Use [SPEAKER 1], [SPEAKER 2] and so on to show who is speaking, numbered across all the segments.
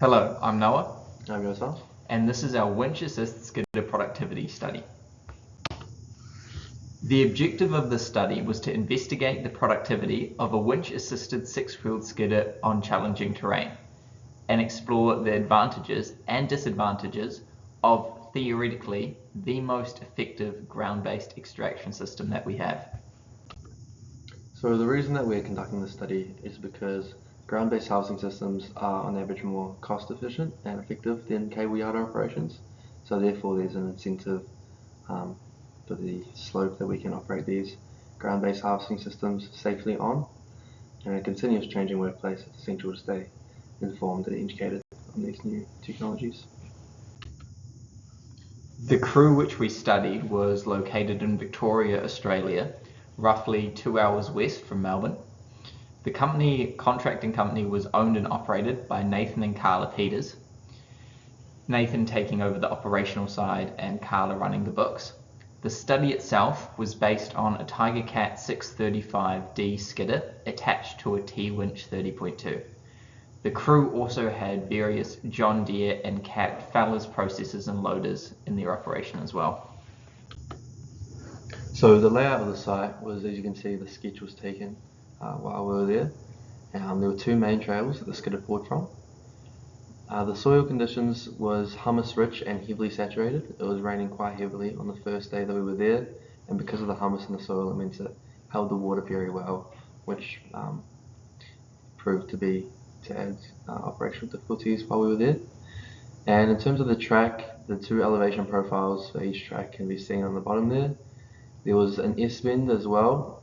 [SPEAKER 1] Hello, I'm Noah,
[SPEAKER 2] I'm Yotam.
[SPEAKER 1] and this is our Winch Assist Skidder productivity study. The objective of this study was to investigate the productivity of a winch-assisted six-wheeled skidder on challenging terrain, and explore the advantages and disadvantages of theoretically the most effective ground-based extraction system that we have.
[SPEAKER 2] So the reason that we're conducting this study is because ground-based harvesting systems are on average more cost efficient and effective than cable yard operations. So therefore there's an incentive for the slope that we can operate these ground-based harvesting systems safely on. And a continuous changing workplace is essential to stay informed and educated on these new technologies.
[SPEAKER 1] The crew which we studied was located in Victoria, Australia, roughly 2 hours west from Melbourne. The contracting company was owned and operated by Nathan and Carla Peters, Nathan taking over the operational side and Carla running the books. The study itself was based on a Tiger Cat 635D skidder attached to a T-Winch 30.2. The crew also had various John Deere and Cat Fellers processors and loaders in their operation as well.
[SPEAKER 2] So the layout of the site was, as you can see, the sketch was taken while we were there. There were two main trails that the skidder poured from. The soil conditions was humus rich and heavily saturated. It was raining quite heavily on the first day that we were there, and because of the humus in the soil, it meant it held the water very well, which proved to add operational difficulties while we were there. And in terms of the track, the two elevation profiles for each track can be seen on the bottom there. There was an S-bend as well,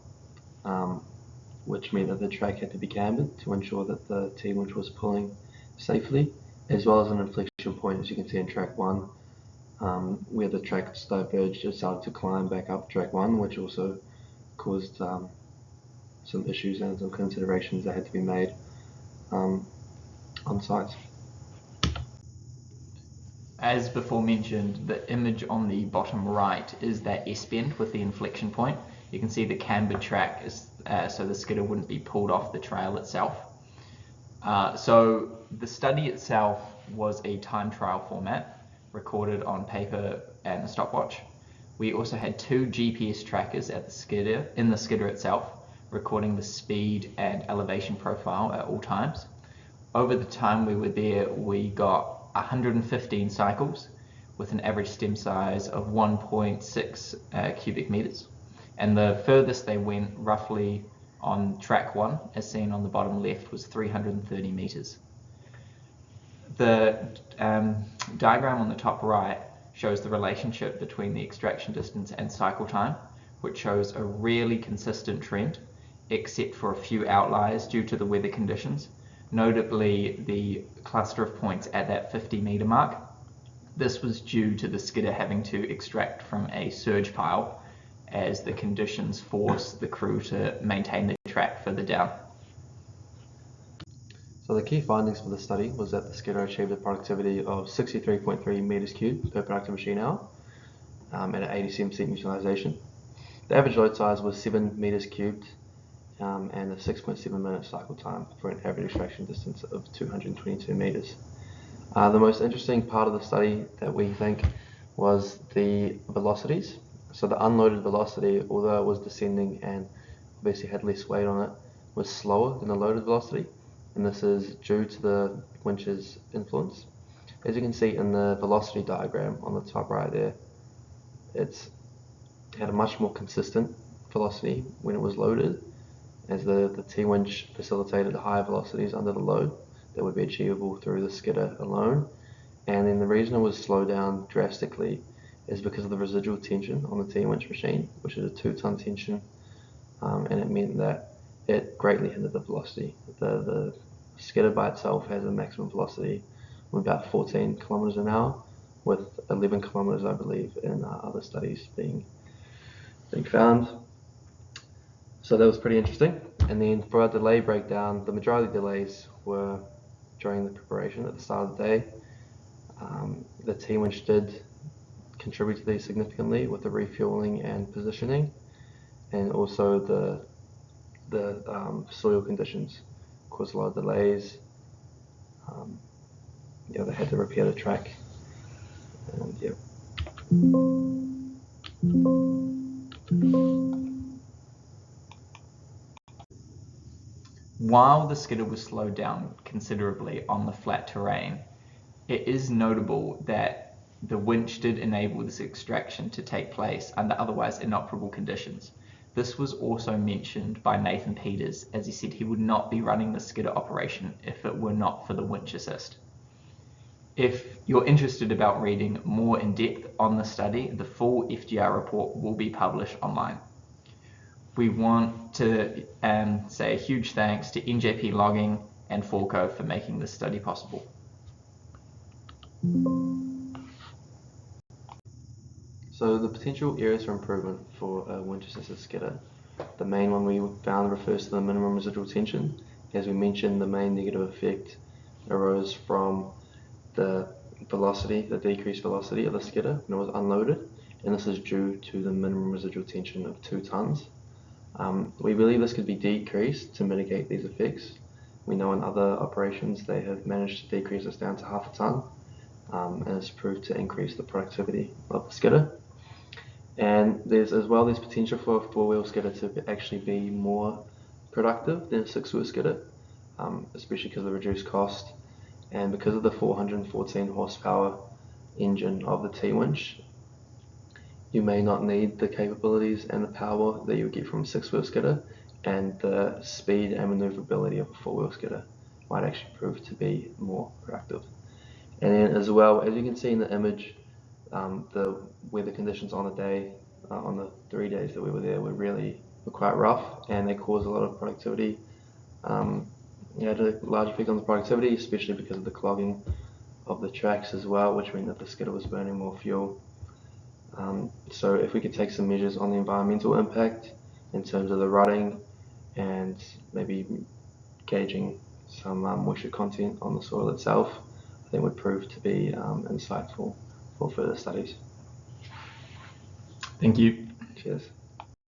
[SPEAKER 2] which meant that the track had to be cambered to ensure that the T-winch was pulling safely, as well as an inflection point, as you can see in track 1, where the track diverged. It started to climb back up track 1, which also caused some issues and some considerations that had to be made on site.
[SPEAKER 1] As before mentioned, the image on the bottom right is that S-bend with the inflection point. You can see the cambered track is so the skidder wouldn't be pulled off the trail itself. So the study itself was a time trial format, recorded on paper and a stopwatch. We also had two GPS trackers at in the skidder itself, recording the speed and elevation profile at all times. Over the time we were there, we got 115 cycles with an average stem size of 1.6 cubic meters. And the furthest they went, roughly on track 1, as seen on the bottom left, was 330 meters. The diagram on the top right shows the relationship between the extraction distance and cycle time, which shows a really consistent trend, except for a few outliers due to the weather conditions, notably the cluster of points at that 50-meter mark. This was due to the skidder having to extract from a surge pile, as the conditions force the crew to maintain the track further down.
[SPEAKER 2] So the key findings for the study was that the skidder achieved a productivity of 63.3 meters cubed per productive machine hour at an 87% utilization. The average load size was 7 meters cubed and a 6.7 minute cycle time for an average extraction distance of 222 meters. The most interesting part of the study that we think was the velocities. So the unloaded velocity, although it was descending and obviously had less weight on it, was slower than the loaded velocity, and this is due to the winch's influence. As you can see in the velocity diagram on the top right there, it had a much more consistent velocity when it was loaded, as the T-winch facilitated higher velocities under the load that would be achievable through the skidder alone. And then the reason it was slowed down drastically is because of the residual tension on the T-winch machine, which is a 2-ton tension, and it meant that it greatly hindered the velocity. The skidder by itself has a maximum velocity of about 14 kilometers an hour, with 11 kilometers, I believe, in other studies being found. So that was pretty interesting. And then for our delay breakdown, the majority of delays were during the preparation at the start of the day. The T-winch did contribute to these significantly with the refueling and positioning, and also the soil conditions caused a lot of delays. they had to repair the track. And yeah.
[SPEAKER 1] While the skidder was slowed down considerably on the flat terrain, it is notable that the winch did enable this extraction to take place under otherwise inoperable conditions. This was also mentioned by Nathan Peters, as he said he would not be running the skidder operation if it were not for the winch assist. If you're interested about reading more in depth on the study, the full FGR report will be published online. We want to say a huge thanks to NJP Logging and Forco for making this study possible.
[SPEAKER 2] So the potential areas for improvement for a winch assisted skidder, the main one we found refers to the minimum residual tension. As we mentioned, the main negative effect arose from the velocity, the decreased velocity of the skidder when it was unloaded, and this is due to the minimum residual tension of 2 tons. We believe this could be decreased to mitigate these effects. We know in other operations they have managed to decrease this down to 0.5 ton, and it's proved to increase the productivity of the skidder. And there's potential for a 4-wheel skidder to actually be more productive than a 6-wheel skidder, especially because of the reduced cost and because of the 414 horsepower engine of the T-winch. You may not need the capabilities and the power that you would get from a 6-wheel skidder, and the speed and maneuverability of a 4-wheel skidder might actually prove to be more productive. And then as well, as you can see in the image, the weather conditions on the day, on the 3 days that we were there, were quite rough, and they caused a lot of productivity. Had a large effect on the productivity, especially because of the clogging of the tracks as well, which meant that the skidder was burning more fuel. So if we could take some measures on the environmental impact in terms of the rutting and maybe gauging some moisture content on the soil itself, I think would prove to be insightful for further studies.
[SPEAKER 1] Thank you.
[SPEAKER 2] Cheers.